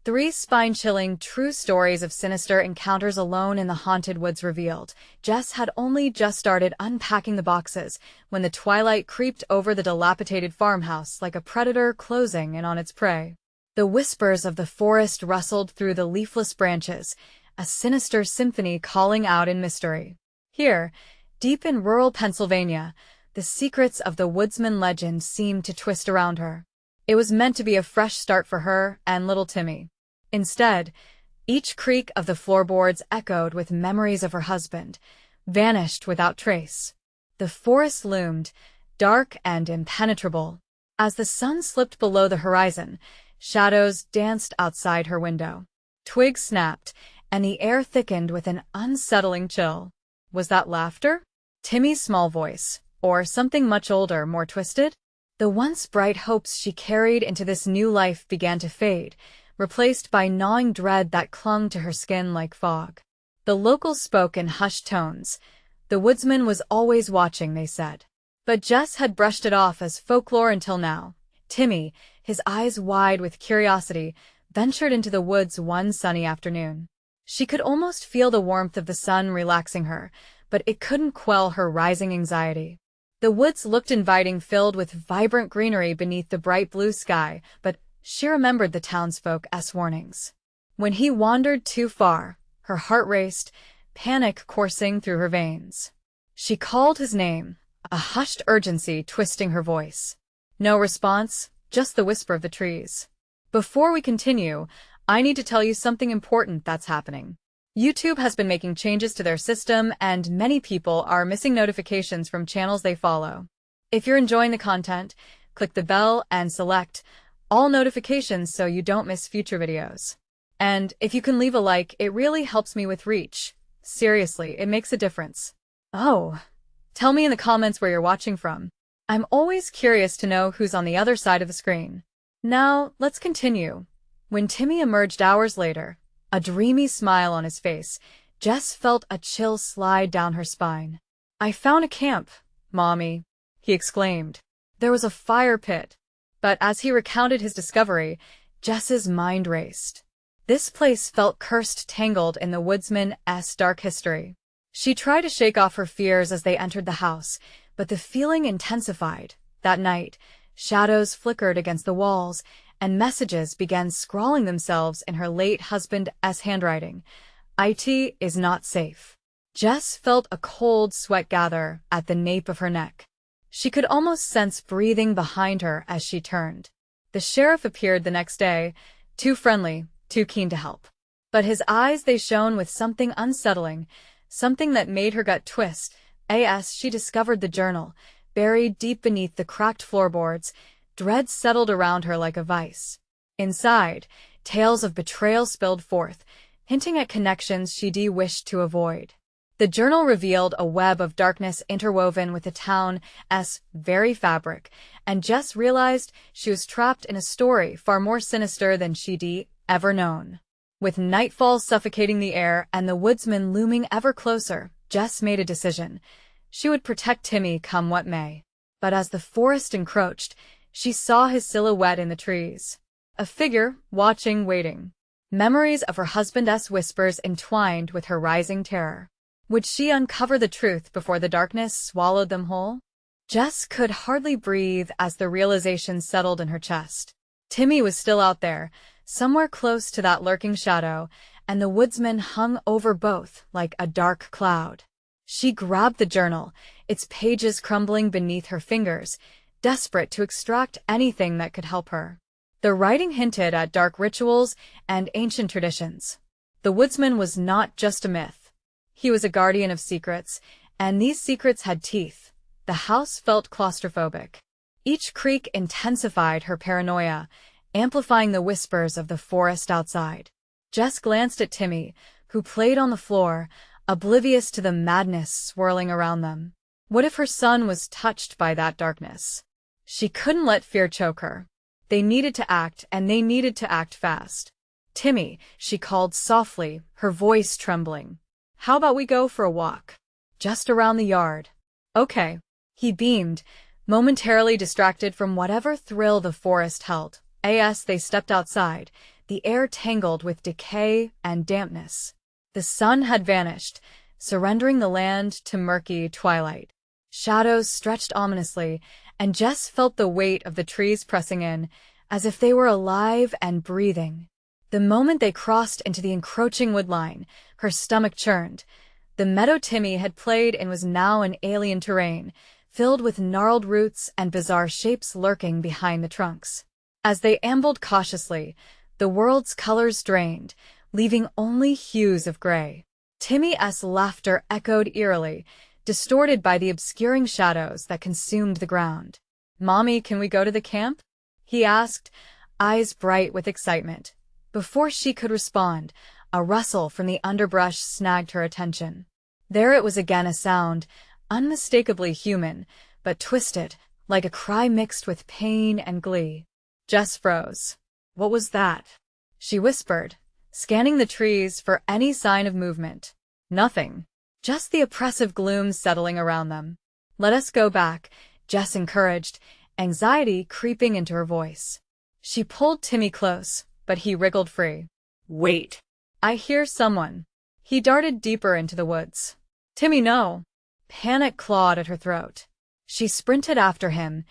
Three spine-chilling true stories of sinister encounters alone in the haunted woods revealed. Jess had only just started unpacking the boxes when the twilight creeped over the dilapidated farmhouse like a predator closing in on its prey. The whispers of the forest rustled through the leafless branches, a sinister symphony calling out in mystery. Here, deep in rural Pennsylvania, the secrets of the woodsman legend seemed to twist around her. It was meant to be a fresh start for her and little Timmy. Instead, each creak of the floorboards echoed with memories of her husband, vanished without trace. The forest loomed, dark and impenetrable. As the sun slipped below the horizon, shadows danced outside her window. Twigs snapped, and the air thickened with an unsettling chill. Was that laughter? Timmy's small voice, or something much older, more twisted? The once bright hopes she carried into this new life began to fade, replaced by gnawing dread that clung to her skin like fog. The locals spoke in hushed tones. The woodsman was always watching, they said. But Jess had brushed it off as folklore until now. Timmy, his eyes wide with curiosity, ventured into the woods one sunny afternoon. She could almost feel the warmth of the sun relaxing her, but it couldn't quell her rising anxiety. The woods looked inviting, filled with vibrant greenery beneath the bright blue sky, but she remembered the townsfolk's warnings. When he wandered too far, her heart raced, panic coursing through her veins. She called his name, a hushed urgency twisting her voice. No response, just the whisper of the trees. Before we continue, I need to tell you something important that's happening. YouTube has been making changes to their system, and many people are missing notifications from channels they follow. If you're enjoying the content, click the bell and select all notifications so you don't miss future videos. And if you can leave a like, it really helps me with reach. Seriously, it makes a difference. Oh, tell me in the comments where you're watching from. I'm always curious to know who's on the other side of the screen. Now, let's continue. When Timmy emerged hours later, a dreamy smile on his face, Jess felt a chill slide down her spine. "I found a camp, Mommy," he exclaimed. There was a fire pit. But as he recounted his discovery, Jess's mind raced. This place felt cursed, tangled in the woodsman's dark history. She tried to shake off her fears as they entered the house, but the feeling intensified. That night, shadows flickered against the walls, and messages began scrawling themselves in her late husband's handwriting. "It is not safe." Jess felt a cold sweat gather at the nape of her neck. She could almost sense breathing behind her as she turned. The sheriff appeared the next day, too friendly, too keen to help. But his eyes, they shone with something unsettling, something that made her gut twist. As she discovered the journal, buried deep beneath the cracked floorboards, dread settled around her like a vice. Inside, tales of betrayal spilled forth, hinting at connections she wished to avoid. The journal revealed a web of darkness interwoven with the town's very fabric, and Jess realized she was trapped in a story far more sinister than she'd ever known. With nightfall suffocating the air and the woodsman looming ever closer, Jess made a decision. She would protect Timmy come what may. But as the forest encroached, she saw his silhouette in the trees. A figure, watching, waiting. Memories of her husband's whispers entwined with her rising terror. Would she uncover the truth before the darkness swallowed them whole? Jess could hardly breathe as the realization settled in her chest. Timmy was still out there, somewhere close to that lurking shadow, and the woodsman hung over both like a dark cloud. She grabbed the journal, its pages crumbling beneath her fingers, desperate to extract anything that could help her. The writing hinted at dark rituals and ancient traditions. The woodsman was not just a myth. He was a guardian of secrets, and these secrets had teeth. The house felt claustrophobic. Each creak intensified her paranoia, amplifying the whispers of the forest outside. Jess glanced at Timmy, who played on the floor, oblivious to the madness swirling around them. What if her son was touched by that darkness? She couldn't let fear choke her. They needed to act, and they needed to act fast. "Timmy," she called softly, her voice trembling. "How about we go for a walk? Just around the yard." "Okay." He beamed, momentarily distracted from whatever thrill the forest held. As they stepped outside, the air tangled with decay and dampness. The sun had vanished, surrendering the land to murky twilight. Shadows stretched ominously, and Jess felt the weight of the trees pressing in, as if they were alive and breathing. The moment they crossed into the encroaching woodline, her stomach churned. The meadow Timmy had played in was now an alien terrain, filled with gnarled roots and bizarre shapes lurking behind the trunks. As they ambled cautiously, the world's colors drained, leaving only hues of gray. Timmy's laughter echoed eerily, distorted by the obscuring shadows that consumed the ground. "Mommy, can we go to the camp?" he asked, eyes bright with excitement. Before she could respond, a rustle from the underbrush snagged her attention. There it was again, a sound, unmistakably human, but twisted, like a cry mixed with pain and glee. Jess froze. "What was that?" she whispered, scanning the trees for any sign of movement. Nothing. Just the oppressive gloom settling around them. "Let us go back," Jess encouraged, anxiety creeping into her voice. She pulled Timmy close, but he wriggled free. "Wait. I hear someone." He darted deeper into the woods. "Timmy, no." Panic clawed at her throat. She sprinted after him,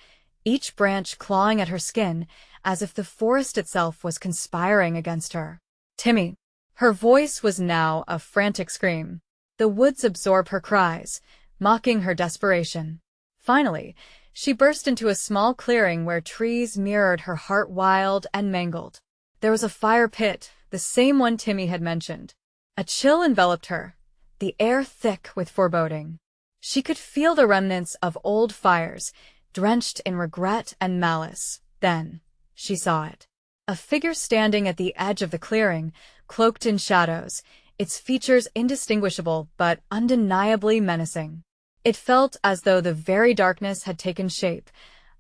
each branch clawing at her skin, as if the forest itself was conspiring against her. "Timmy." Her voice was now a frantic scream. The woods absorbed her cries, mocking her desperation. Finally, she burst into a small clearing where trees mirrored her heart, wild and mangled. There was a fire pit, the same one Timmy had mentioned. A chill enveloped her, the air thick with foreboding. She could feel the remnants of old fires, drenched in regret and malice. Then she saw it. A figure standing at the edge of the clearing, cloaked in shadows, its features indistinguishable but undeniably menacing. It felt as though the very darkness had taken shape,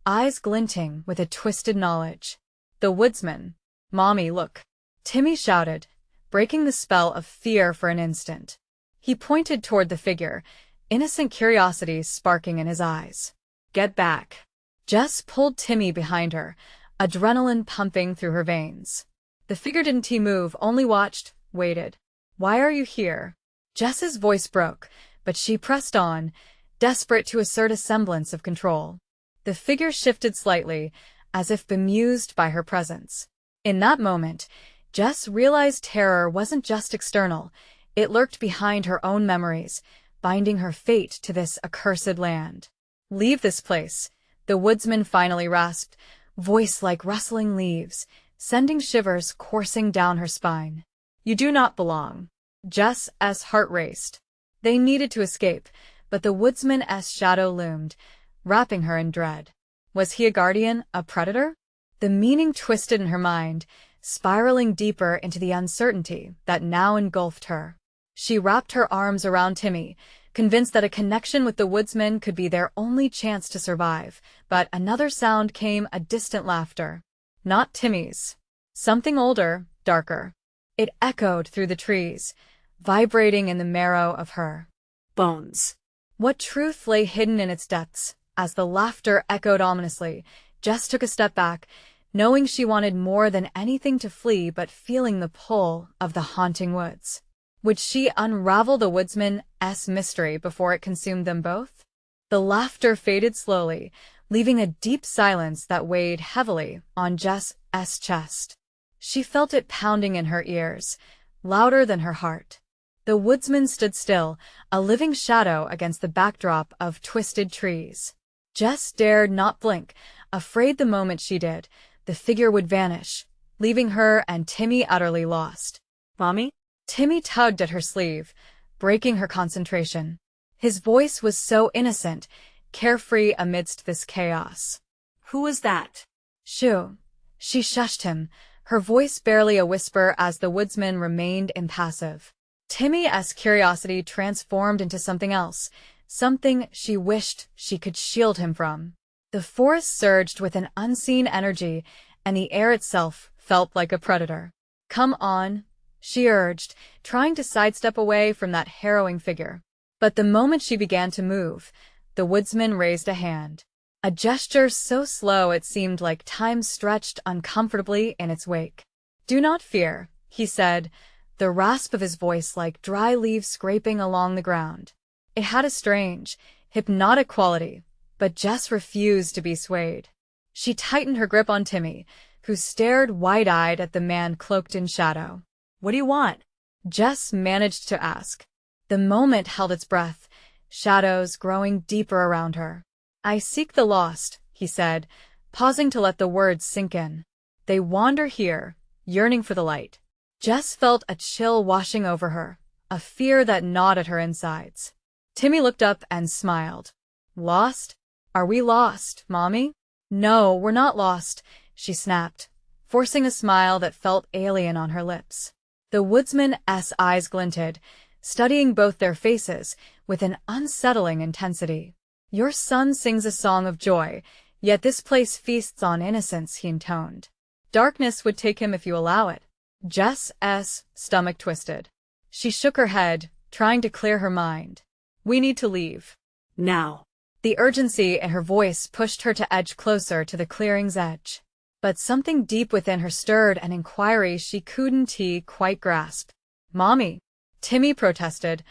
eyes glinting with a twisted knowledge. "The woodsman." "Mommy, look!" Timmy shouted, breaking the spell of fear for an instant. He pointed toward the figure, innocent curiosity sparking in his eyes. "Get back." Jess pulled Timmy behind her, adrenaline pumping through her veins. The figure didn't move, only watched, waited. "Why are you here?" Jess's voice broke, but she pressed on, desperate to assert a semblance of control. The figure shifted slightly, as if bemused by her presence. In that moment, Jess realized terror wasn't just external, it lurked behind her own memories, binding her fate to this accursed land. "Leave this place," the woodsman finally rasped, voice like rustling leaves, sending shivers coursing down her spine. "You do not belong." Jess's heart raced. They needed to escape, but the woodsman's shadow loomed, wrapping her in dread. Was he a guardian, a predator? The meaning twisted in her mind, spiraling deeper into the uncertainty that now engulfed her. She wrapped her arms around Timmy, convinced that a connection with the woodsman could be their only chance to survive, but another sound came, a distant laughter. Not Timmy's. Something older, darker. It echoed through the trees, vibrating in the marrow of her bones. What truth lay hidden in its depths? As the laughter echoed ominously, Jess took a step back, knowing she wanted more than anything to flee but feeling the pull of the haunting woods. Would she unravel the woodsman's mystery before it consumed them both? The laughter faded slowly, leaving a deep silence that weighed heavily on Jess's chest. She felt it pounding in her ears, louder than her heart. The woodsman stood still, a living shadow against the backdrop of twisted trees. Jess dared not blink, afraid the moment she did, the figure would vanish, leaving her and Timmy utterly lost. "Mommy?" Timmy tugged at her sleeve, breaking her concentration. His voice was so innocent, carefree amidst this chaos. "Who was that?" "Shoo." She shushed him, her voice barely a whisper as the woodsman remained impassive. Timmy's curiosity transformed into something else, something she wished she could shield him from. The forest surged with an unseen energy, and the air itself felt like a predator. "Come on," she urged, trying to sidestep away from that harrowing figure. But the moment she began to move, the woodsman raised a hand. A gesture so slow it seemed like time stretched uncomfortably in its wake. "Do not fear," he said, the rasp of his voice like dry leaves scraping along the ground. It had a strange, hypnotic quality, but Jess refused to be swayed. She tightened her grip on Timmy, who stared wide-eyed at the man cloaked in shadow. "What do you want?" Jess managed to ask. The moment held its breath, shadows growing deeper around her. "I seek the lost," he said, pausing to let the words sink in. "They wander here, yearning for the light." Jess felt a chill washing over her, a fear that gnawed at her insides. Timmy looked up and smiled. "Lost? Are we lost, Mommy?" "No, we're not lost," she snapped, forcing a smile that felt alien on her lips. The woodsman's eyes glinted, studying both their faces with an unsettling intensity. "Your son sings a song of joy, yet this place feasts on innocence," he intoned. "Darkness would take him if you allow it." Jess's stomach twisted. She shook her head, trying to clear her mind. "We need to leave. Now." The urgency in her voice pushed her to edge closer to the clearing's edge. But something deep within her stirred an inquiry she couldn't quite grasp. "Mommy," Timmy protested,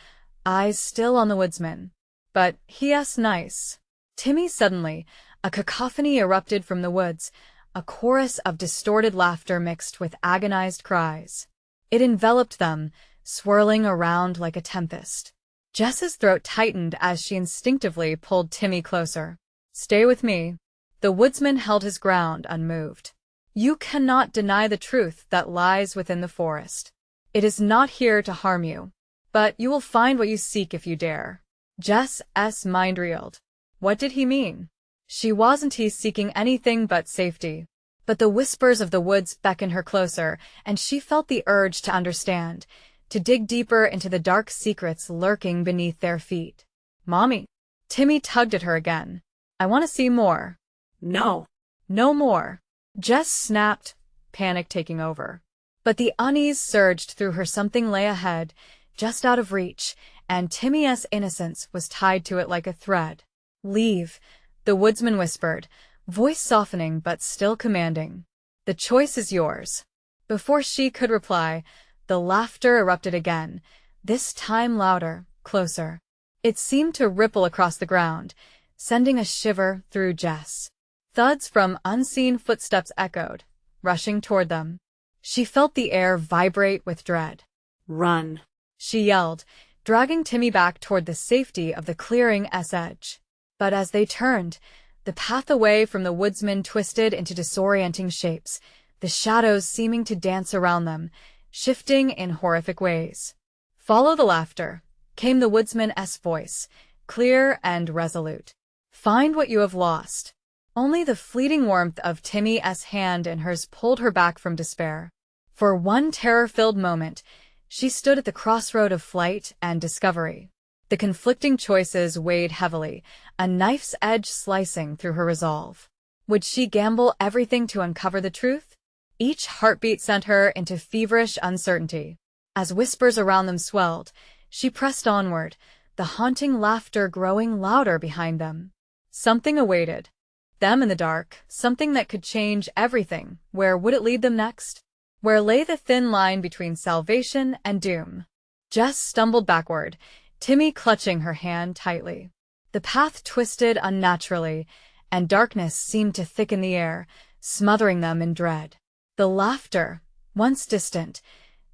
eyes still on the woodsman. "But he's nice." Timmy suddenly, a cacophony erupted from the woods, a chorus of distorted laughter mixed with agonized cries. It enveloped them, swirling around like a tempest. Jess's throat tightened as she instinctively pulled Timmy closer. "Stay with me." The woodsman held his ground, unmoved. "You cannot deny the truth that lies within the forest. It is not here to harm you. But you will find what you seek if you dare." Jess's mind reeled. What did he mean? She wasn't seeking anything but safety. But the whispers of the woods beckoned her closer, and she felt the urge to understand, to dig deeper into the dark secrets lurking beneath their feet. "Mommy." Timmy tugged at her again. "I want to see more." "No. No more." Jess snapped, panic taking over. But the unease surged through her. Something lay ahead, just out of reach, and Timmy's innocence was tied to it like a thread. "Leave," the woodsman whispered, voice softening but still commanding. "The choice is yours." Before she could reply, the laughter erupted again, this time louder, closer. It seemed to ripple across the ground, sending a shiver through Jess. Thuds from unseen footsteps echoed, rushing toward them. She felt the air vibrate with dread. "Run," she yelled, dragging Timmy back toward the safety of the clearing's edge. But as they turned, the path away from the woodsman twisted into disorienting shapes, the shadows seeming to dance around them, shifting in horrific ways. "Follow the laughter," came the woodsman's voice, clear and resolute. "Find what you have lost." Only the fleeting warmth of Timmy's hand in hers pulled her back from despair. For one terror-filled moment, she stood at the crossroad of flight and discovery. The conflicting choices weighed heavily, a knife's edge slicing through her resolve. Would she gamble everything to uncover the truth? Each heartbeat sent her into feverish uncertainty. As whispers around them swelled, she pressed onward, the haunting laughter growing louder behind them. Something awaited them in the dark, something that could change everything. Where would it lead them next? Where lay the thin line between salvation and doom? Jess stumbled backward, Timmy clutching her hand tightly. The path twisted unnaturally, and darkness seemed to thicken the air, smothering them in dread. The laughter, once distant,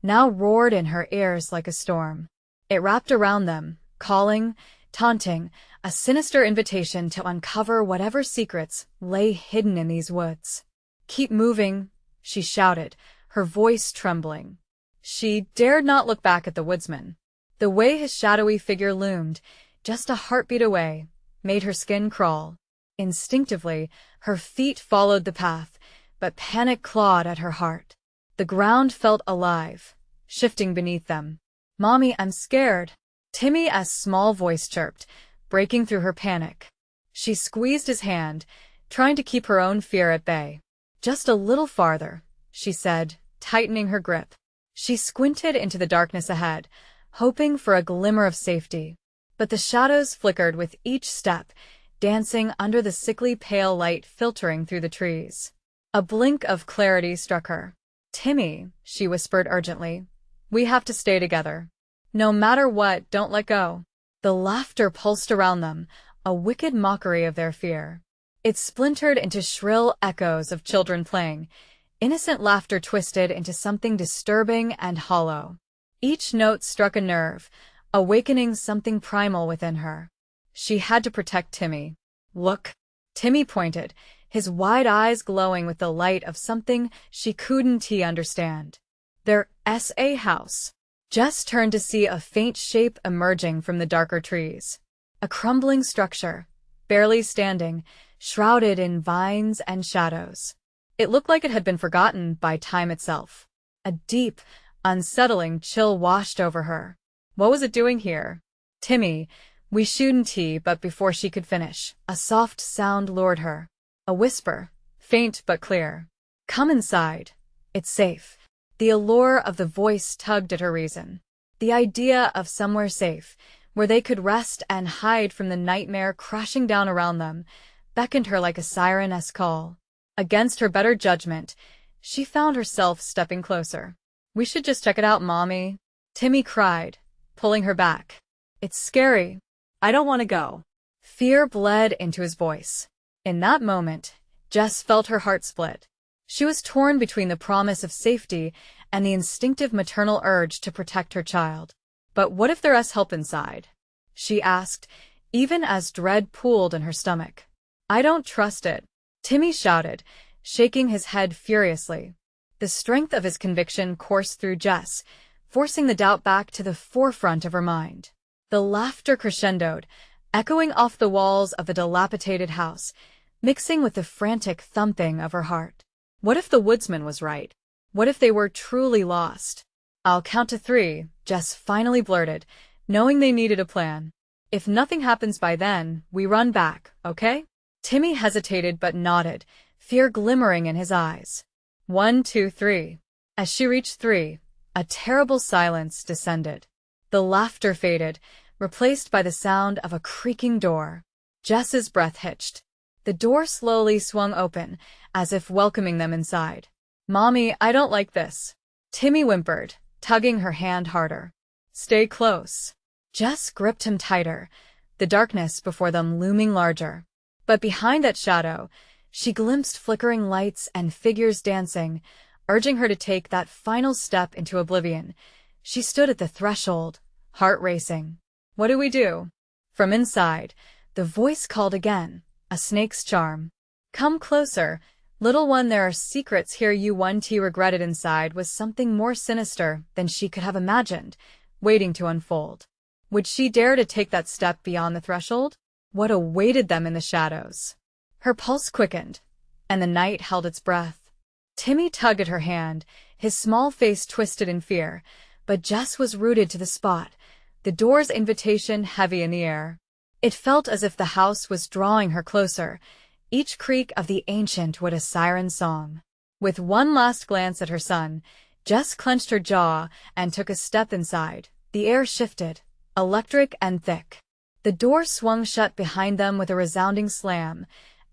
now roared in her ears like a storm. It wrapped around them, calling, taunting, a sinister invitation to uncover whatever secrets lay hidden in these woods. "Keep moving," she shouted, her voice trembling. She dared not look back at the woodsman. The way his shadowy figure loomed, just a heartbeat away, made her skin crawl. Instinctively, her feet followed the path, but panic clawed at her heart. The ground felt alive, shifting beneath them. "Mommy, I'm scared," Timmy's small voice chirped, breaking through her panic. She squeezed his hand, trying to keep her own fear at bay. "Just a little farther," she said, tightening her grip. She squinted into the darkness ahead, hoping for a glimmer of safety. But the shadows flickered with each step, dancing under the sickly pale light filtering through the trees. A blink of clarity struck her. Timmy, she whispered urgently, we have to stay together. No matter what, don't let go. The laughter pulsed around them, a wicked mockery of their fear. It splintered into shrill echoes of children playing, innocent laughter twisted into something disturbing and hollow. Each note struck a nerve, awakening something primal within her. She had to protect Timmy. Look. Timmy pointed, his wide eyes glowing with the light of something she couldn't understand. Their SA house. Jess turned to see a faint shape emerging from the darker trees. A crumbling structure, barely standing, shrouded in vines and shadows. It looked like it had been forgotten by time itself. A deep, unsettling chill washed over her. What was it doing here? Timmy, we shouldn't but before she could finish, a soft sound lured her. A whisper, faint but clear. Come inside. It's safe. The allure of the voice tugged at her reason. The idea of somewhere safe, where they could rest and hide from the nightmare crashing down around them, beckoned her like a siren-esque call. Against her better judgment, she found herself stepping closer. We should just check it out, Mommy, Timmy cried, pulling her back. It's scary. I don't want to go. Fear bled into his voice. In that moment, Jess felt her heart split. She was torn between the promise of safety and the instinctive maternal urge to protect her child. But what if there's help inside? She asked, even as dread pooled in her stomach. I don't trust it, Timmy shouted, shaking his head furiously. The strength of his conviction coursed through Jess, forcing the doubt back to the forefront of her mind. The laughter crescendoed, echoing off the walls of the dilapidated house, mixing with the frantic thumping of her heart. What if the woodsman was right? What if they were truly lost? I'll count to 3, Jess finally blurted, knowing they needed a plan. If nothing happens by then, we run back, okay? Timmy hesitated but nodded, fear glimmering in his eyes. 1, 2, 3. As she reached 3, a terrible silence descended. The laughter faded, replaced by the sound of a creaking door. Jess's breath hitched. The door slowly swung open, as if welcoming them inside. Mommy, I don't like this, Timmy whimpered, tugging her hand harder. Stay close. Jess gripped him tighter, the darkness before them looming larger. But behind that shadow, she glimpsed flickering lights and figures dancing, urging her to take that final step into oblivion. She stood at the threshold, heart racing. What do we do? From inside, the voice called again, a snake's charm. Come closer, little one, there are secrets here. T regretted inside was something more sinister than she could have imagined, waiting to unfold. Would she dare to take that step beyond the threshold? What awaited them in the shadows? Her pulse quickened, and the night held its breath. Timmy tugged at her hand, his small face twisted in fear, but Jess was rooted to the spot, the door's invitation heavy in the air. It felt as if the house was drawing her closer, each creak of the ancient wood a siren song. With one last glance at her son, Jess clenched her jaw and took a step inside. The air shifted, electric and thick. The door swung shut behind them with a resounding slam,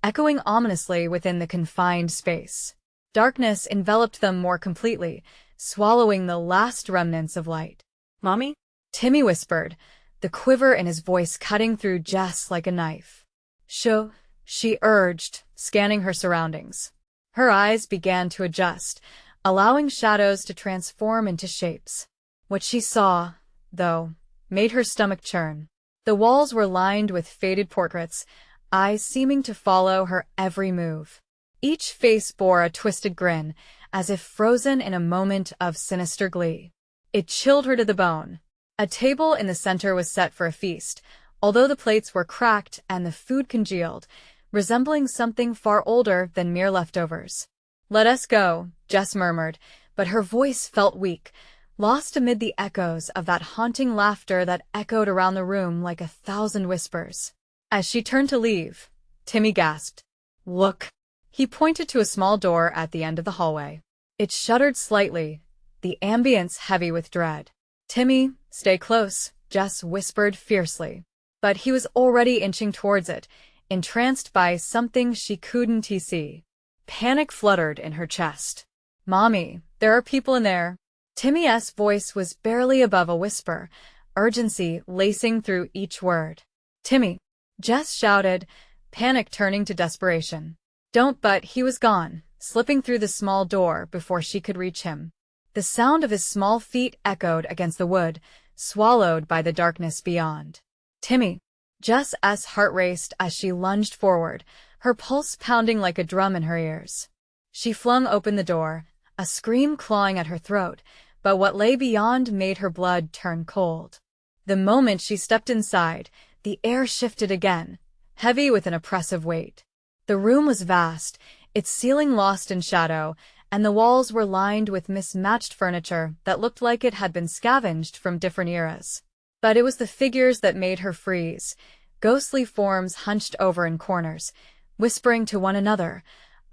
echoing ominously within the confined space. Darkness enveloped them more completely, swallowing the last remnants of light. Mommy? Timmy whispered, the quiver in his voice cutting through Jess like a knife. Shoo, she urged, scanning her surroundings. Her eyes began to adjust, allowing shadows to transform into shapes. What she saw, though, made her stomach churn. The walls were lined with faded portraits, eyes seeming to follow her every move. Each face bore a twisted grin, as if frozen in a moment of sinister glee. It chilled her to the bone. A table in the center was set for a feast, although the plates were cracked and the food congealed, resembling something far older than mere leftovers. Let us go, Jess murmured, but her voice felt weak, lost amid the echoes of that haunting laughter that echoed around the room like 1,000 whispers. As she turned to leave, Timmy gasped. Look. He pointed to a small door at the end of the hallway. It shuddered slightly, the ambience heavy with dread. Timmy, stay close, Jess whispered fiercely. But he was already inching towards it, entranced by something she couldn't see. Panic fluttered in her chest. Mommy, there are people in there. Timmy's voice was barely above a whisper, urgency lacing through each word. Timmy, Jess shouted, panic turning to desperation. Don't, but he was gone, slipping through the small door before she could reach him. The sound of his small feet echoed against the wood, swallowed by the darkness beyond. Timmy. Jess's heart raced as she lunged forward, her pulse pounding like a drum in her ears. She flung open the door, a scream clawing at her throat, but what lay beyond made her blood turn cold. The moment she stepped inside, the air shifted again, heavy with an oppressive weight. The room was vast, its ceiling lost in shadow, and the walls were lined with mismatched furniture that looked like it had been scavenged from different eras. But it was the figures that made her freeze, ghostly forms hunched over in corners, whispering to one another,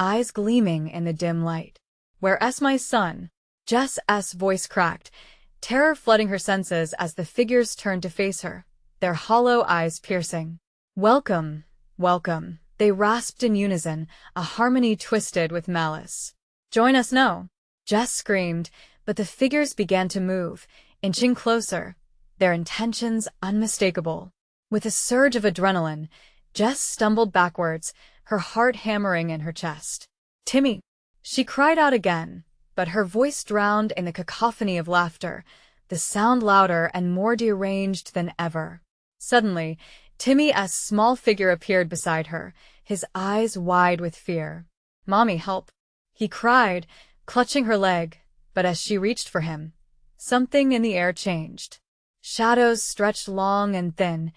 eyes gleaming in the dim light. Where's my son? Jess's voice cracked, terror flooding her senses as the figures turned to face her, their hollow eyes piercing. Welcome, welcome, they rasped in unison, a harmony twisted with malice. Join us now, Jess screamed, but the figures began to move, inching closer, their intentions unmistakable. With a surge of adrenaline, Jess stumbled backwards, her heart hammering in her chest. Timmy! She cried out again, but her voice drowned in the cacophony of laughter, the sound louder and more deranged than ever. Suddenly, Timmy's small figure appeared beside her, his eyes wide with fear. Mommy, help! He cried, clutching her leg, but as she reached for him, something in the air changed. Shadows stretched long and thin,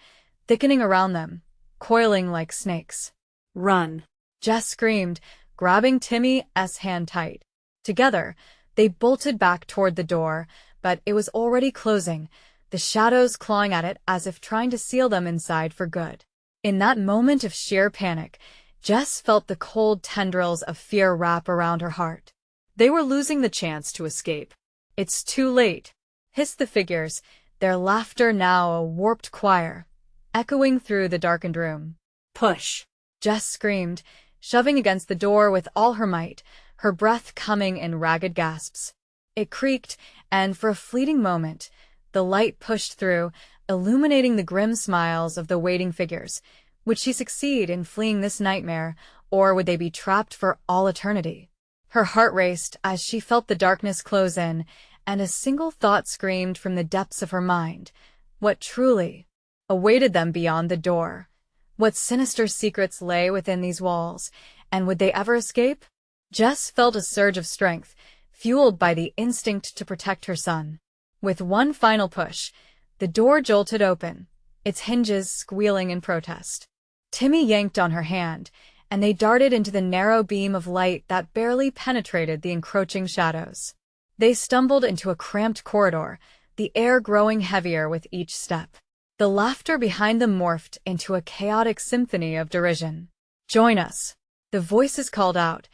thickening around them, coiling like snakes. Run! Jess screamed, grabbing Timmy's hand tight. Together, they bolted back toward the door, but it was already closing, the shadows clawing at it as if trying to seal them inside for good. In that moment of sheer panic, Jess felt the cold tendrils of fear wrap around her heart. They were losing the chance to escape. It's too late, hissed the figures, their laughter now a warped choir, echoing through the darkened room. Push! Jess screamed, shoving against the door with all her might, her breath coming in ragged gasps. It creaked, and for a fleeting moment, the light pushed through, illuminating the grim smiles of the waiting figures. Would she succeed in fleeing this nightmare, or would they be trapped for all eternity? Her heart raced as she felt the darkness close in, and a single thought screamed from the depths of her mind. What truly awaited them beyond the door? What sinister secrets lay within these walls, and would they ever escape? Jess felt a surge of strength, fueled by the instinct to protect her son. With one final push, the door jolted open, its hinges squealing in protest. Timmy yanked on her hand, and they darted into the narrow beam of light that barely penetrated the encroaching shadows. They stumbled into a cramped corridor, the air growing heavier with each step. The laughter behind them morphed into a chaotic symphony of derision. Join us! The voices called out,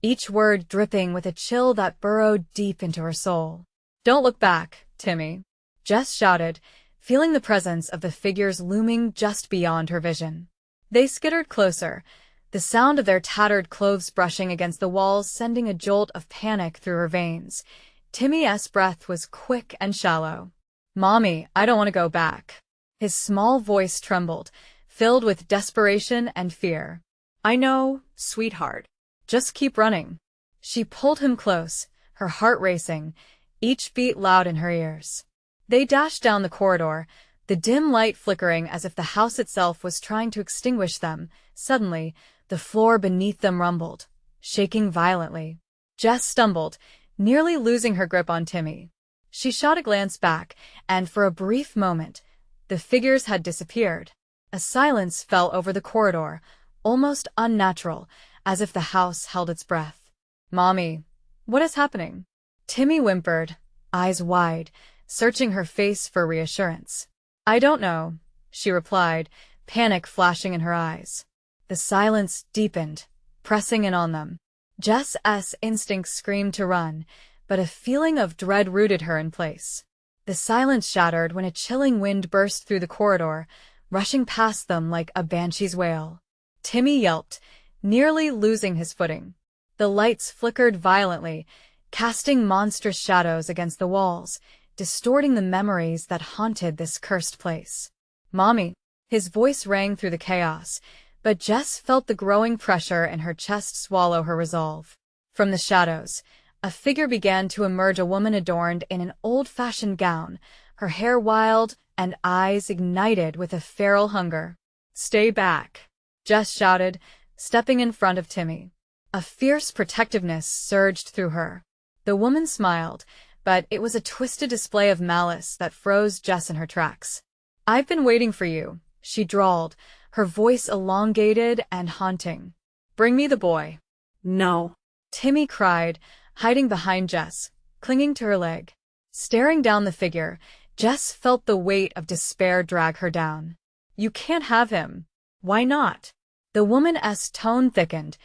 each word dripping with a chill that burrowed deep into her soul. Don't look back, Timmy, Jess shouted, feeling the presence of the figures looming just beyond her vision. They skittered closer, the sound of their tattered clothes brushing against the walls sending a jolt of panic through her veins. Timmy's breath was quick and shallow. Mommy, I don't want to go back. His small voice trembled, filled with desperation and fear. I know, sweetheart. Just keep running. She pulled him close, her heart racing, each beat loud in her ears. They dashed down the corridor, the dim light flickering as if the house itself was trying to extinguish them. Suddenly, the floor beneath them rumbled, shaking violently. Jess stumbled, nearly losing her grip on Timmy. She shot a glance back, and for a brief moment, the figures had disappeared. A silence fell over the corridor, almost unnatural, as if the house held its breath. Mommy, what is happening? Timmy whimpered, eyes wide, searching her face for reassurance. I don't know, she replied, panic flashing in her eyes. The silence deepened, pressing in on them. Jess's instincts screamed to run, but a feeling of dread rooted her in place. The silence shattered when a chilling wind burst through the corridor, rushing past them like a banshee's wail. Timmy yelped, nearly losing his footing. The lights flickered violently, casting monstrous shadows against the walls, distorting the memories that haunted this cursed place. "Mommy," his voice rang through the chaos, but Jess felt the growing pressure in her chest swallow her resolve. From the shadows, a figure began to emerge, a woman adorned in an old-fashioned gown, her hair wild and eyes ignited with a feral hunger. "Stay back," Jess shouted, stepping in front of Timmy. A fierce protectiveness surged through her. The woman smiled, but it was a twisted display of malice that froze Jess in her tracks. "I've been waiting for you," she drawled, her voice elongated and haunting. "Bring me the boy." "No," Timmy cried, hiding behind Jess, clinging to her leg. Staring down the figure, Jess felt the weight of despair drag her down. "You can't have him." "Why not?" The woman's tone thickened,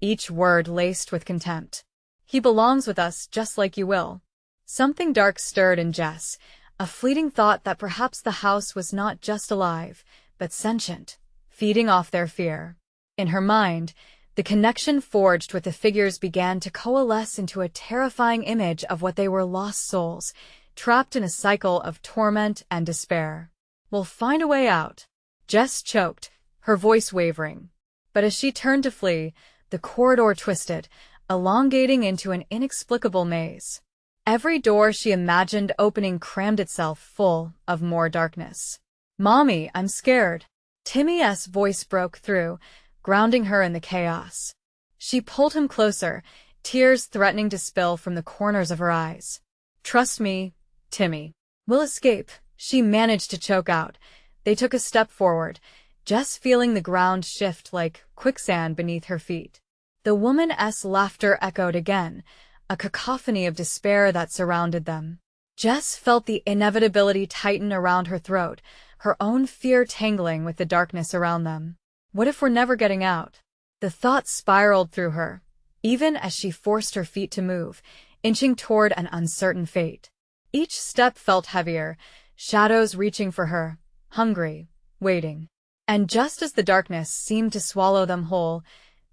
each word laced with contempt. "He belongs with us just like you will." Something dark stirred in Jess, a fleeting thought that perhaps the house was not just alive, but sentient, feeding off their fear. In her mind, the connection forged with the figures began to coalesce into a terrifying image of what they were: lost souls, trapped in a cycle of torment and despair. "We'll find a way out," Jess choked, her voice wavering. But as she turned to flee, the corridor twisted, elongating into an inexplicable maze. Every door she imagined opening crammed itself full of more darkness. "Mommy, I'm scared." Timmy's voice broke through, grounding her in the chaos. She pulled him closer, tears threatening to spill from the corners of her eyes. "Trust me, Timmy. We'll escape," she managed to choke out. They took a step forward, Jess feeling the ground shift like quicksand beneath her feet. The woman's laughter echoed again, a cacophony of despair that surrounded them. Jess felt the inevitability tighten around her throat, her own fear tangling with the darkness around them. What if we're never getting out? The thought spiraled through her, even as she forced her feet to move, inching toward an uncertain fate. Each step felt heavier, shadows reaching for her, hungry, waiting. And just as the darkness seemed to swallow them whole,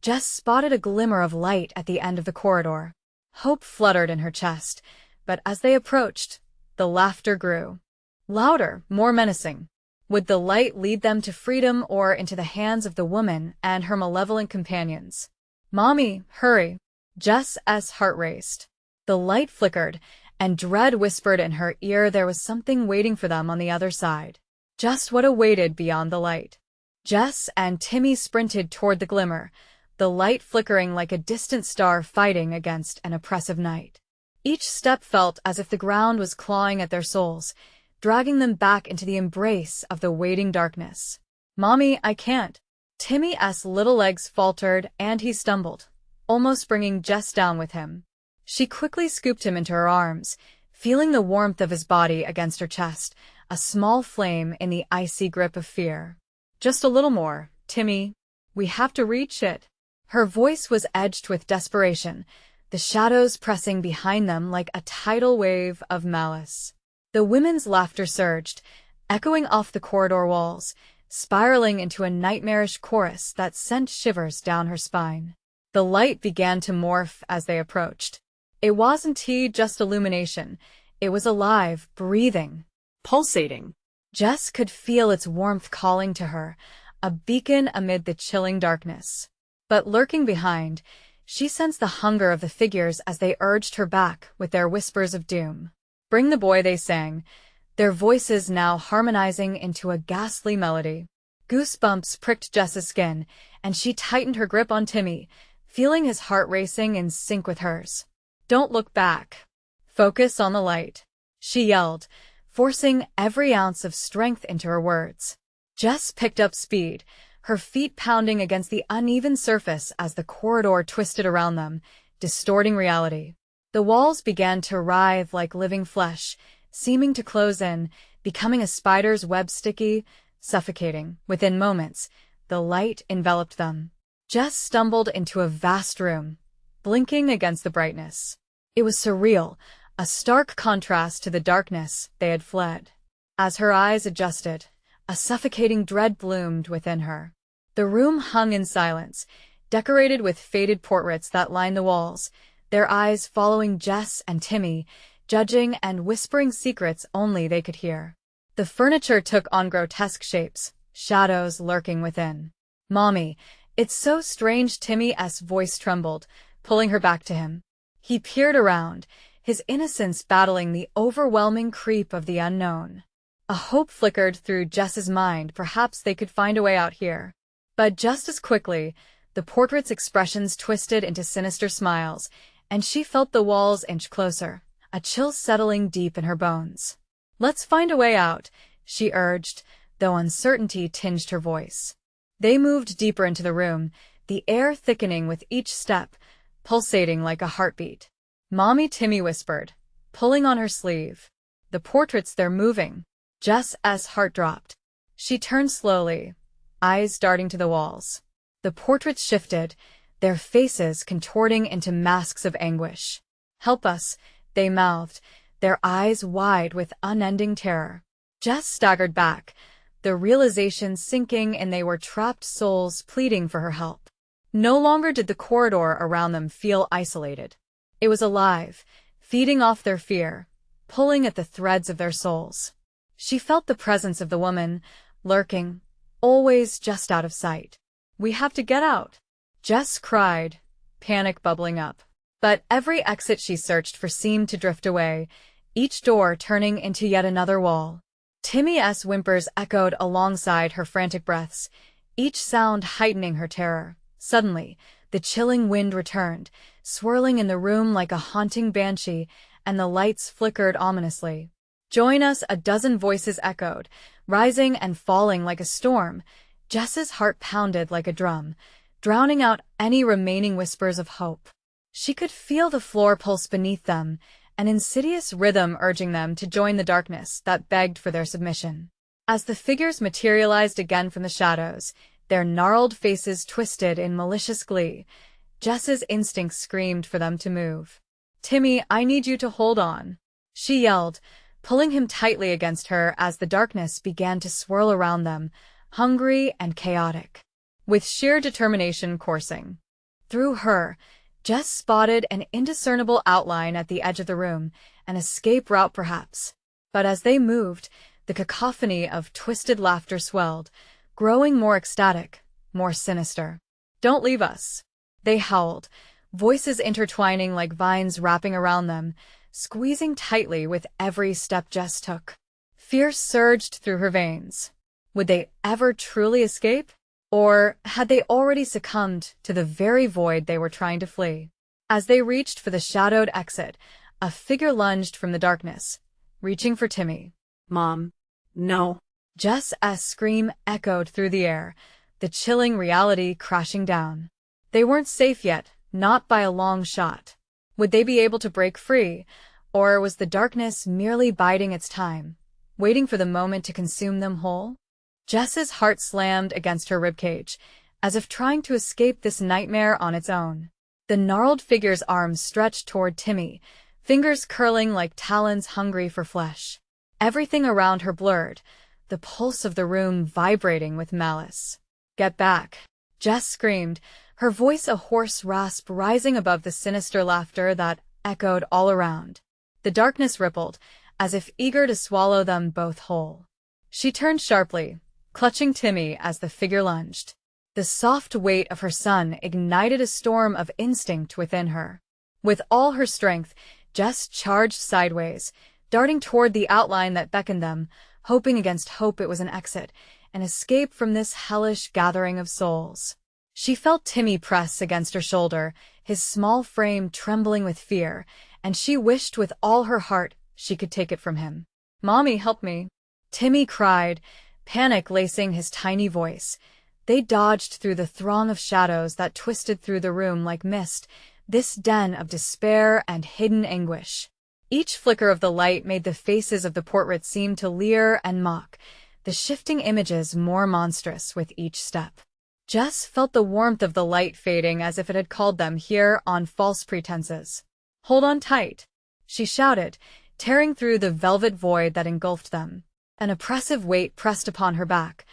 Jess spotted a glimmer of light at the end of the corridor. Hope fluttered in her chest, but as they approached, the laughter grew. Louder, more menacing. Would the light lead them to freedom or into the hands of the woman and her malevolent companions? "Mommy, hurry!" Jess's heart raced. The light flickered, and dread whispered in her ear there was something waiting for them on the other side. Just what awaited beyond the light. Jess and Timmy sprinted toward the glimmer, the light flickering like a distant star fighting against an oppressive night. Each step felt as if the ground was clawing at their souls, dragging them back into the embrace of the waiting darkness. "Mommy, I can't." Timmy's little legs faltered and he stumbled, almost bringing Jess down with him. She quickly scooped him into her arms, feeling the warmth of his body against her chest, a small flame in the icy grip of fear. "Just a little more, Timmy. We have to reach it." Her voice was edged with desperation, the shadows pressing behind them like a tidal wave of malice. The women's laughter surged, echoing off the corridor walls, spiraling into a nightmarish chorus that sent shivers down her spine. The light began to morph as they approached. It wasn't just illumination. It was alive, breathing, pulsating. Jess could feel its warmth calling to her, a beacon amid the chilling darkness. But lurking behind, she sensed the hunger of the figures as they urged her back with their whispers of doom. "Bring the boy," they sang, their voices now harmonizing into a ghastly melody. Goosebumps pricked Jess's skin, and she tightened her grip on Timmy, feeling his heart racing in sync with hers. "Don't look back. Focus on the light," she yelled, forcing every ounce of strength into her words. Jess picked up speed, her feet pounding against the uneven surface as the corridor twisted around them, distorting reality. The walls began to writhe like living flesh, seeming to close in, becoming a spider's web, sticky, suffocating. Within moments, the light enveloped them. Jess stumbled into a vast room, blinking against the brightness. It was surreal, a stark contrast to the darkness they had fled. As her eyes adjusted, a suffocating dread bloomed within her. The room hung in silence, decorated with faded portraits that lined the walls, their eyes following Jess and Timmy, judging and whispering secrets only they could hear. The furniture took on grotesque shapes, shadows lurking within. "Mommy, it's so strange," Timmy's voice trembled, pulling her back to him. He peered around, his innocence battling the overwhelming creep of the unknown. A hope flickered through Jess's mind, perhaps they could find a way out here. But just as quickly, the portrait's expressions twisted into sinister smiles, and she felt the walls inch closer, a chill settling deep in her bones. "Let's find a way out," she urged, though uncertainty tinged her voice. They moved deeper into the room, the air thickening with each step, pulsating like a heartbeat. "Mommy," Timmy whispered, pulling on her sleeve. "The portraits, they're moving." Jess's heart dropped. She turned slowly, eyes darting to the walls. The portraits shifted, their faces contorting into masks of anguish. "Help us," they mouthed, their eyes wide with unending terror. Jess staggered back, the realization sinking in they were trapped souls pleading for her help. No longer did the corridor around them feel isolated. It was alive, feeding off their fear, pulling at the threads of their souls. She felt the presence of the woman, lurking, always just out of sight. "We have to get out," Jess cried, panic bubbling up. But every exit she searched for seemed to drift away, each door turning into yet another wall. Timmy's whimpers echoed alongside her frantic breaths, each sound heightening her terror. Suddenly, the chilling wind returned, swirling in the room like a haunting banshee, and the lights flickered ominously. "Join us," a dozen voices echoed, rising and falling like a storm. Jess's heart pounded like a drum, drowning out any remaining whispers of hope. She could feel the floor pulse beneath them, an insidious rhythm urging them to join the darkness that begged for their submission. As the figures materialized again from the shadows, their gnarled faces twisted in malicious glee, Jess's instincts screamed for them to move. "Timmy, I need you to hold on," she yelled, pulling him tightly against her as the darkness began to swirl around them, hungry and chaotic. With sheer determination coursing through her, Jess spotted an indiscernible outline at the edge of the room, an escape route perhaps. But as they moved, the cacophony of twisted laughter swelled, growing more ecstatic, more sinister. "Don't leave us," they howled, voices intertwining like vines wrapping around them, squeezing tightly with every step Jess took. Fear surged through her veins. Would they ever truly escape? Or had they already succumbed to the very void they were trying to flee? As they reached for the shadowed exit, a figure lunged from the darkness, reaching for Timmy. "Mom, no." Jess's scream echoed through the air, the chilling reality crashing down. They weren't safe yet, not by a long shot. Would they be able to break free, or was the darkness merely biding its time, waiting for the moment to consume them whole? Jess's heart slammed against her ribcage, as if trying to escape this nightmare on its own. The gnarled figure's arms stretched toward Timmy, fingers curling like talons hungry for flesh. Everything around her blurred, the pulse of the room vibrating with malice. "Get back," Jess screamed, her voice a hoarse rasp rising above the sinister laughter that echoed all around. The darkness rippled, as if eager to swallow them both whole. She turned sharply, clutching Timmy as the figure lunged. The soft weight of her son ignited a storm of instinct within her. With all her strength, Jess charged sideways, darting toward the outline that beckoned them, hoping against hope it was an exit, an escape from this hellish gathering of souls. She felt Timmy press against her shoulder, his small frame trembling with fear, and she wished with all her heart she could take it from him. "Mommy, help me," Timmy cried, panic lacing his tiny voice. They dodged through the throng of shadows that twisted through the room like mist, this den of despair and hidden anguish. Each flicker of the light made the faces of the portraits seem to leer and mock, the shifting images more monstrous with each step. Jess felt the warmth of the light fading as if it had called them here on false pretenses. "Hold on tight," she shouted, tearing through the velvet void that engulfed them. An oppressive weight pressed upon her back,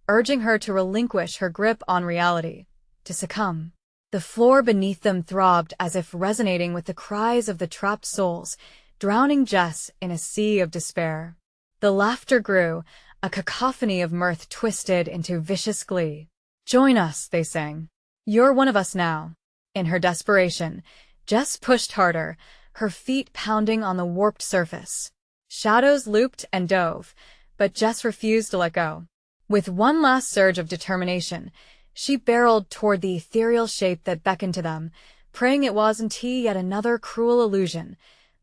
urging her to relinquish her grip on reality, to succumb. The floor beneath them throbbed as if resonating with the cries of the trapped souls, drowning Jess in a sea of despair. The laughter grew, a cacophony of mirth twisted into vicious glee. "Join us," they sang. "You're one of us now." In her desperation, Jess pushed harder, her feet pounding on the warped surface. Shadows looped and dove, but Jess refused to let go. With one last surge of determination, she barreled toward the ethereal shape that beckoned to them, praying it wasn't yet another cruel illusion.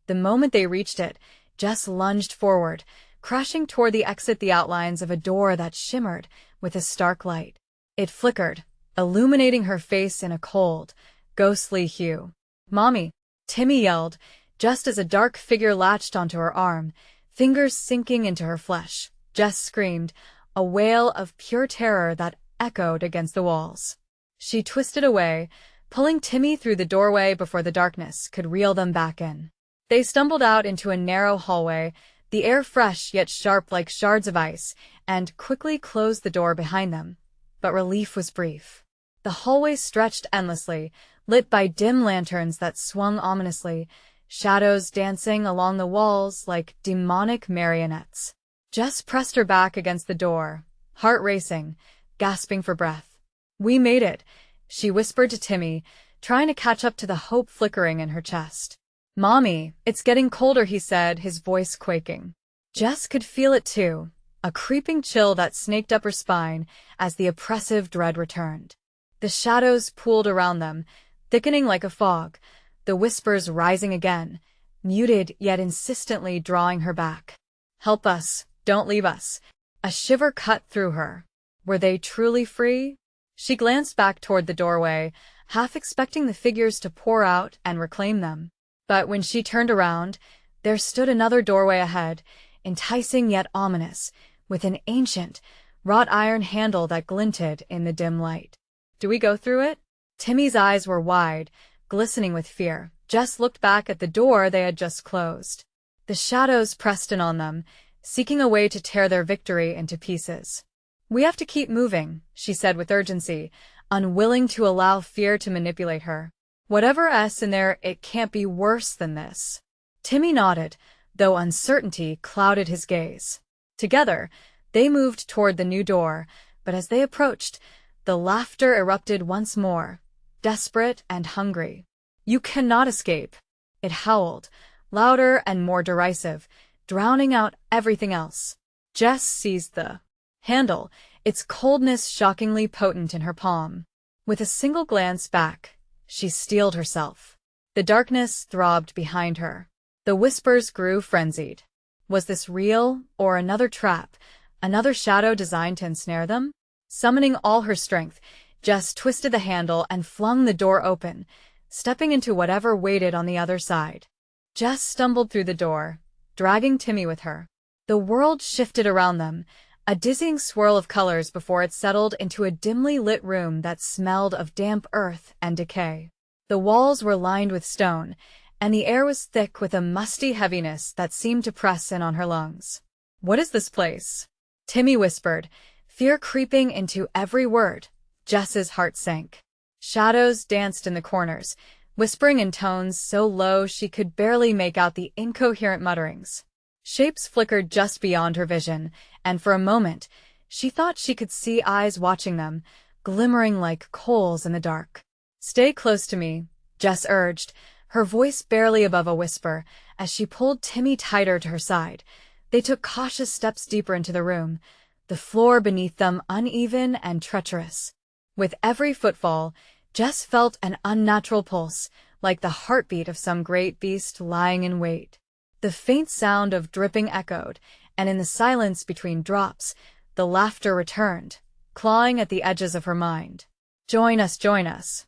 The moment they reached it, Jess lunged forward, crashing toward the exit, the outlines of a door that shimmered with a stark light. It flickered, illuminating her face in a cold, ghostly hue. "Mommy!" Timmy yelled, just as a dark figure latched onto her arm, fingers sinking into her flesh. Jess screamed, a wail of pure terror that echoed against the walls. She twisted away, pulling Timmy through the doorway before the darkness could reel them back in. They stumbled out into a narrow hallway, the air fresh yet sharp like shards of ice, and quickly closed the door behind them. But relief was brief. The hallway stretched endlessly, lit by dim lanterns that swung ominously, shadows dancing along the walls like demonic marionettes. Jess pressed her back against the door, heart racing, gasping for breath. "We made it," she whispered to Timmy, trying to catch up to the hope flickering in her chest. "Mommy, it's getting colder," he said, his voice quaking. Jess could feel it too, a creeping chill that snaked up her spine as the oppressive dread returned. The shadows pooled around them, thickening like a fog, the whispers rising again, muted yet insistently drawing her back. "Help us, don't leave us." A shiver cut through her. Were they truly free? She glanced back toward the doorway, half expecting the figures to pour out and reclaim them. But when she turned around, there stood another doorway ahead, enticing yet ominous, with an ancient, wrought iron handle that glinted in the dim light. "Do we go through it?" Timmy's eyes were wide, glistening with fear. Jess looked back at the door they had just closed. The shadows pressed in on them, seeking a way to tear their victory into pieces. "We have to keep moving," she said with urgency, unwilling to allow fear to manipulate her. "Whatever's in there, it can't be worse than this." Timmy nodded, though uncertainty clouded his gaze. Together, they moved toward the new door, but as they approached, the laughter erupted once more, desperate and hungry. "You cannot escape," it howled, louder and more derisive, drowning out everything else. Jess seized the handle, its coldness shockingly potent in her palm. With a single glance back, she steeled herself. The darkness throbbed behind her. The whispers grew frenzied. Was this real, or another trap, another shadow designed to ensnare them? Summoning all her strength, Jess twisted the handle and flung the door open, stepping into whatever waited on the other side. Jess stumbled through the door, dragging Timmy with her. The world shifted around them, a dizzying swirl of colors before it settled into a dimly lit room that smelled of damp earth and decay. The walls were lined with stone, and the air was thick with a musty heaviness that seemed to press in on her lungs. "What is this place?" Timmy whispered, fear creeping into every word. Jess's heart sank. Shadows danced in the corners, whispering in tones so low she could barely make out the incoherent mutterings. Shapes flickered just beyond her vision, and for a moment, she thought she could see eyes watching them, glimmering like coals in the dark. "Stay close to me," Jess urged, her voice barely above a whisper, as she pulled Timmy tighter to her side. They took cautious steps deeper into the room, the floor beneath them uneven and treacherous. With every footfall, Jess felt an unnatural pulse, like the heartbeat of some great beast lying in wait. The faint sound of dripping echoed, and in the silence between drops, the laughter returned, clawing at the edges of her mind. Join us, join us."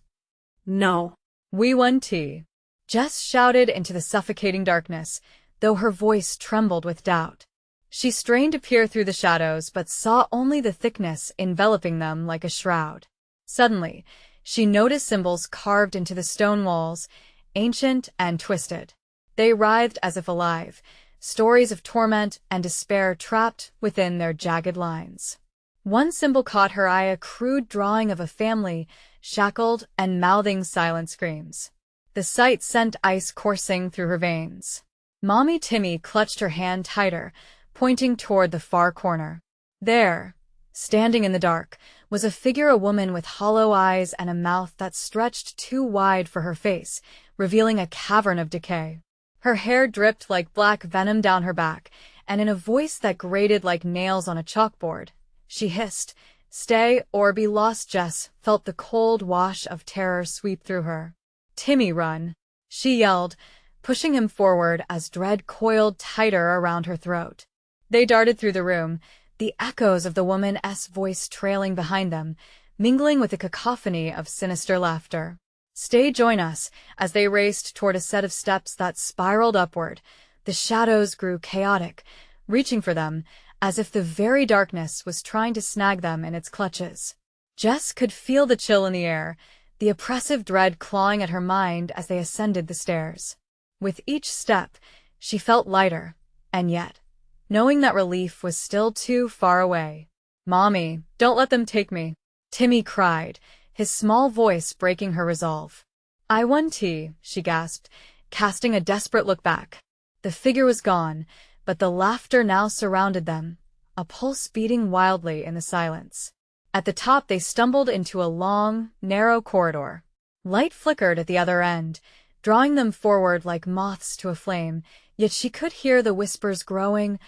"No." "We won tea," Jess shouted into the suffocating darkness, though her voice trembled with doubt. She strained to peer through the shadows, but saw only the thickness enveloping them like a shroud. Suddenly, she noticed symbols carved into the stone walls, ancient and twisted. They writhed as if alive, stories of torment and despair trapped within their jagged lines. One symbol caught her eye, a crude drawing of a family shackled and mouthing silent screams. The sight sent ice coursing through her veins. Mommy Timmy clutched her hand tighter, pointing toward the far corner. There, standing in the dark, was a woman with hollow eyes and a mouth that stretched too wide for her face, revealing a cavern of decay. Her hair dripped like black venom down her back, and in a voice that grated like nails on a chalkboard, she hissed, "Stay or be lost." Jess felt the cold wash of terror sweep through her. "Timmy, run!" she yelled, pushing him forward as dread coiled tighter around her throat. They darted through the room, the echoes of the woman's voice trailing behind them, mingling with a cacophony of sinister laughter. "Stay, join us." As they raced toward a set of steps that spiraled upward, the shadows grew chaotic, reaching for them, as if the very darkness was trying to snag them in its clutches. Jess could feel the chill in the air, the oppressive dread clawing at her mind as they ascended the stairs. With each step, she felt lighter, and yet, knowing that relief was still too far away. "Mommy, don't let them take me," Timmy cried, his small voice breaking her resolve. "I won tea," she gasped, casting a desperate look back. The figure was gone, but the laughter now surrounded them, a pulse beating wildly in the silence. At the top they stumbled into a long, narrow corridor. Light flickered at the other end, drawing them forward like moths to a flame, yet she could hear the whispers growing.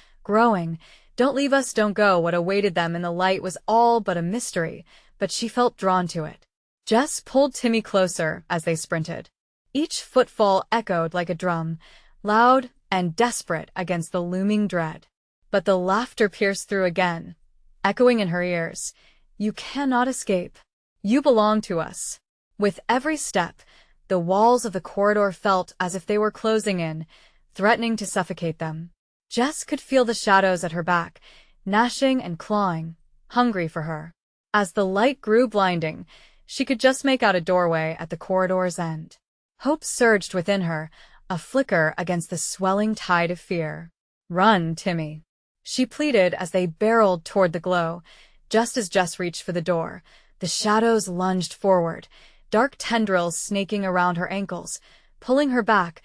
"Don't leave us, don't go." What awaited them in the light was all but a mystery, but she felt drawn to it. Jess pulled Timmy closer as they sprinted. Each footfall echoed like a drum, loud and desperate against the looming dread. But the laughter pierced through again, echoing in her ears. "You cannot escape. You belong to us." With every step, the walls of the corridor felt as if they were closing in, threatening to suffocate them. Jess could feel the shadows at her back, gnashing and clawing, hungry for her. As the light grew blinding, she could just make out a doorway at the corridor's end. Hope surged within her, a flicker against the swelling tide of fear. "Run, Timmy," she pleaded as they barreled toward the glow. Just as Jess reached for the door, the shadows lunged forward, dark tendrils snaking around her ankles, pulling her back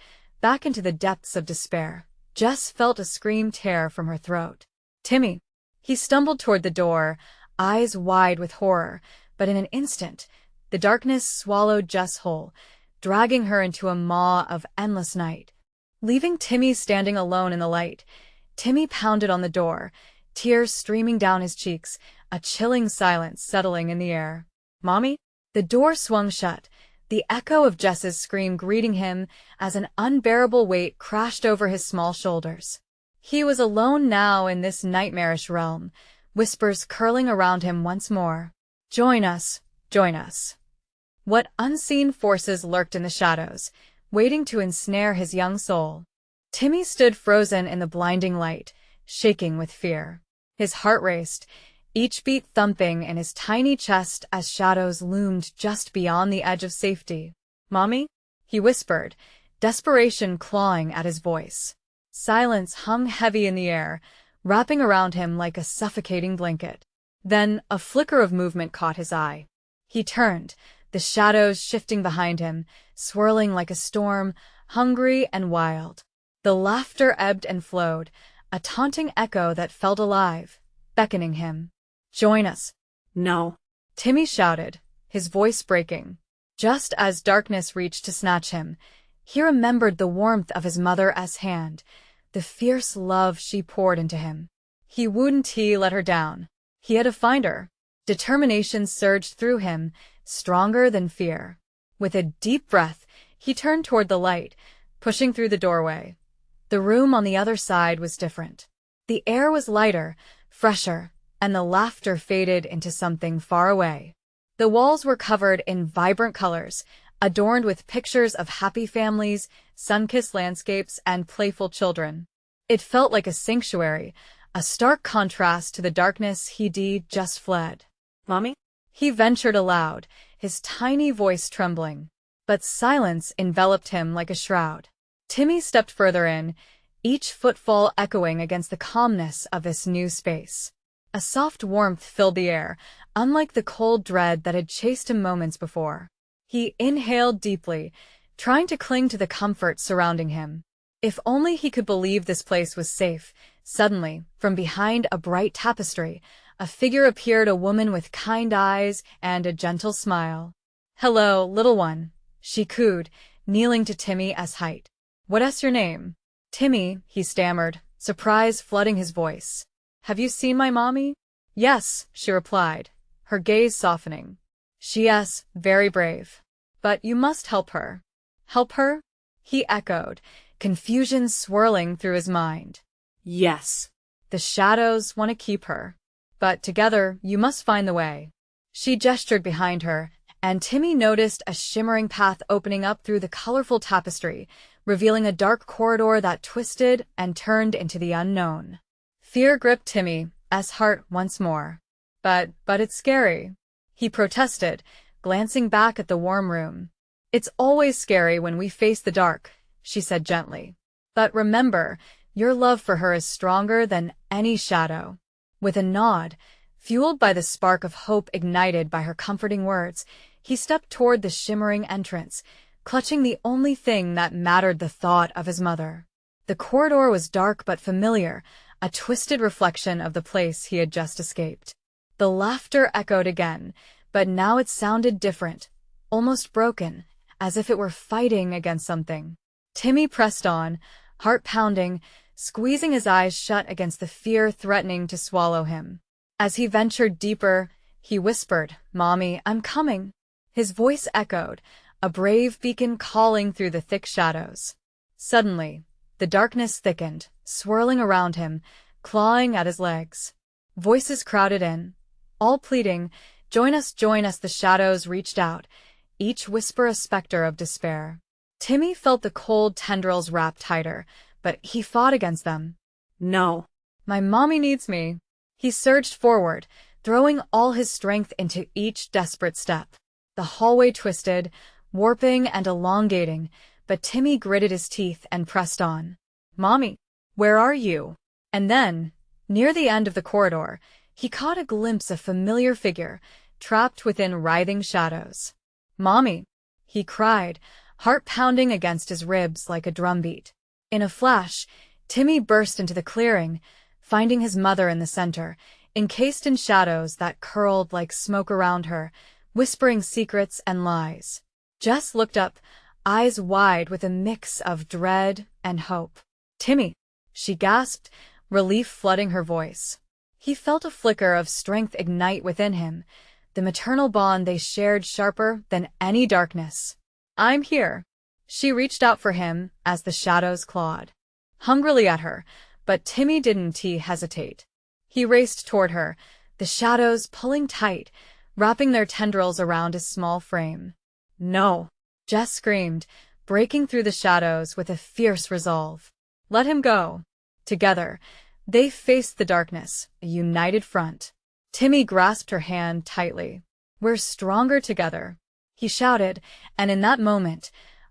into the depths of despair. Jess felt a scream tear from her throat. "Timmy!" He stumbled toward the door, eyes wide with horror, but in an instant, the darkness swallowed Jess whole, dragging her into a maw of endless night. Leaving Timmy standing alone in the light, Timmy pounded on the door, tears streaming down his cheeks, a chilling silence settling in the air. "Mommy?" The door swung shut, the echo of Jess's scream greeting him as an unbearable weight crashed over his small shoulders. He was alone now in this nightmarish realm, whispers curling around him once more. "Join us, join us." What unseen forces lurked in the shadows, waiting to ensnare his young soul? Timmy stood frozen in the blinding light, shaking with fear. His heart raced, each beat thumping in his tiny chest as shadows loomed just beyond the edge of safety. "Mommy?" he whispered, desperation clawing at his voice. Silence hung heavy in the air, wrapping around him like a suffocating blanket. Then a flicker of movement caught his eye. He turned, the shadows shifting behind him, swirling like a storm, hungry and wild. The laughter ebbed and flowed, a taunting echo that felt alive, beckoning him. "Join us." "No," Timmy shouted, his voice breaking. Just as darkness reached to snatch him, he remembered the warmth of his mother's hand, the fierce love she poured into him. He wouldn't let her down. He had to find her. Determination surged through him, stronger than fear. With a deep breath, he turned toward the light, pushing through the doorway. The room on the other side was different. The air was lighter, fresher, and the laughter faded into something far away. The walls were covered in vibrant colors, adorned with pictures of happy families, sun-kissed landscapes, and playful children. It felt like a sanctuary, a stark contrast to the darkness he'd just fled. "Mommy?" He ventured aloud, his tiny voice trembling. But silence enveloped him like a shroud. Timmy stepped further in, each footfall echoing against the calmness of this new space. A soft warmth filled the air, unlike the cold dread that had chased him moments before. He inhaled deeply, trying to cling to the comfort surrounding him. If only he could believe this place was safe. Suddenly, from behind a bright tapestry, a figure appeared, a woman with kind eyes and a gentle smile. "Hello, little one," she cooed, kneeling to Timmy as height. "What's your name?" "Timmy," he stammered, surprise flooding his voice. "Have you seen my mommy?" "Yes," she replied, her gaze softening. "She's very brave. But you must help her." "Help her?" he echoed, confusion swirling through his mind. Yes. "The shadows want to keep her. But together, you must find the way." She gestured behind her, and Timmy noticed a shimmering path opening up through the colorful tapestry, revealing a dark corridor that twisted and turned into the unknown. Fear gripped Timmy's heart once more. But it's scary," he protested, glancing back at the warm room. "It's always scary when we face the dark," she said gently. "But remember, your love for her is stronger than any shadow." With a nod, fueled by the spark of hope ignited by her comforting words, he stepped toward the shimmering entrance, clutching the only thing that mattered, the thought of his mother. The corridor was dark but familiar, a twisted reflection of the place he had just escaped. The laughter echoed again, but now it sounded different, almost broken, as if it were fighting against something. Timmy pressed on, heart pounding, squeezing his eyes shut against the fear threatening to swallow him. As he ventured deeper, he whispered, "Mommy, I'm coming." His voice echoed, a brave beacon calling through the thick shadows. Suddenly, the darkness thickened, swirling around him, clawing at his legs. Voices crowded in, all pleading, join us, the shadows reached out, each whisper a specter of despair. Timmy felt the cold tendrils wrap tighter, but he fought against them. No. "My mommy needs me." He surged forward, throwing all his strength into each desperate step. The hallway twisted, warping and elongating, but Timmy gritted his teeth and pressed on. "Mommy, where are you?" And then, near the end of the corridor, he caught a glimpse of a familiar figure, trapped within writhing shadows. "Mommy," he cried, heart pounding against his ribs like a drumbeat. In a flash, Timmy burst into the clearing, finding his mother in the center, encased in shadows that curled like smoke around her, whispering secrets and lies. Jess looked up, eyes wide with a mix of dread and hope. "Timmy," she gasped, relief flooding her voice. He felt a flicker of strength ignite within him, the maternal bond they shared sharper than any darkness. "I'm here." She reached out for him as the shadows clawed hungrily at her, but Timmy didn't hesitate. He raced toward her, the shadows pulling tight, wrapping their tendrils around his small frame. "No," Jess screamed, breaking through the shadows with a fierce resolve. "Let him go." Together, they faced the darkness, a united front. Timmy grasped her hand tightly. "We're stronger together," he shouted, and in that moment,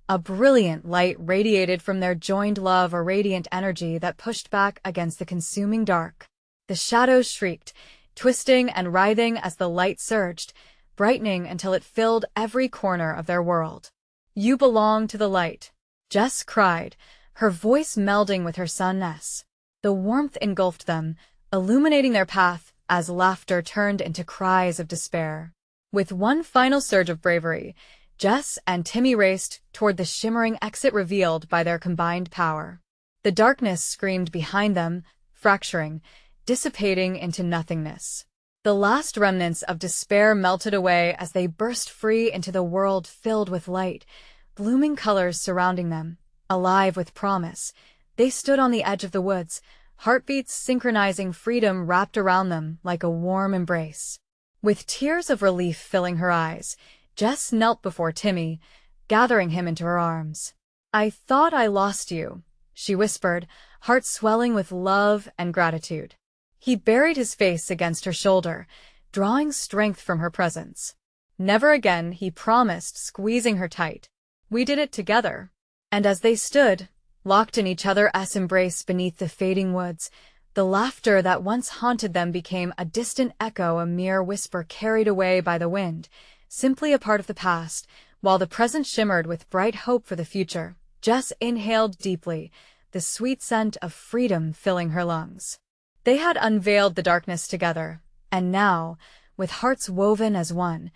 a brilliant light radiated from their joined love, a radiant energy that pushed back against the consuming dark. The shadows shrieked, twisting and writhing as the light surged, brightening until it filled every corner of their world. "You belong to the light," Jess cried, her voice melding with her son's. The warmth engulfed them, illuminating their path as laughter turned into cries of despair. With one final surge of bravery, Jess and Timmy raced toward the shimmering exit revealed by their combined power. The darkness screamed behind them, fracturing, dissipating into nothingness. The last remnants of despair melted away as they burst free into the world filled with light, blooming colors surrounding them, alive with promise. They stood on the edge of the woods, heartbeats synchronizing, freedom wrapped around them like a warm embrace. With tears of relief filling her eyes, Jess knelt before Timmy, gathering him into her arms. "I thought I lost you," she whispered, heart swelling with love and gratitude. He buried his face against her shoulder, drawing strength from her presence. "Never again," he promised, squeezing her tight. "We did it together." And as they stood, locked in each other's embrace beneath the fading woods, The laughter that once haunted them became a distant echo, a mere whisper carried away by the wind, simply a part of the past, while the present shimmered with bright hope for the future. Jess inhaled deeply, the sweet scent of freedom filling her lungs. They had unveiled the darkness together, and now, with hearts woven as one,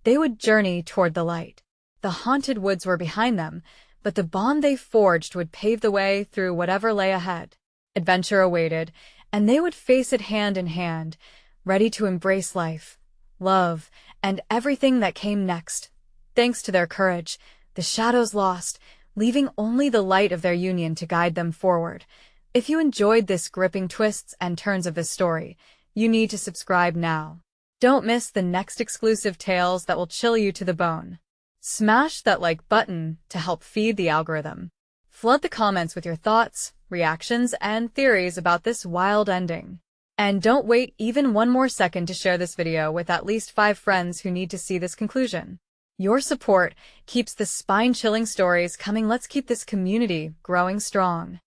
they would journey toward the light. The haunted woods were behind them, but the bond they forged would pave the way through whatever lay ahead. Adventure awaited, and they would face it hand in hand, ready to embrace life, love, and everything that came next. Thanks to their courage, the shadows lost, leaving only the light of their union to guide them forward. If you enjoyed this gripping twists and turns of this story, you need to subscribe now. Don't miss the next exclusive tales that will chill you to the bone. Smash that like button to help feed the algorithm. Flood the comments with your thoughts, reactions, and theories about this wild ending. And don't wait even one more second to share this video with at least 5 friends who need to see this conclusion. Your support keeps the spine-chilling stories coming. Let's keep this community growing strong.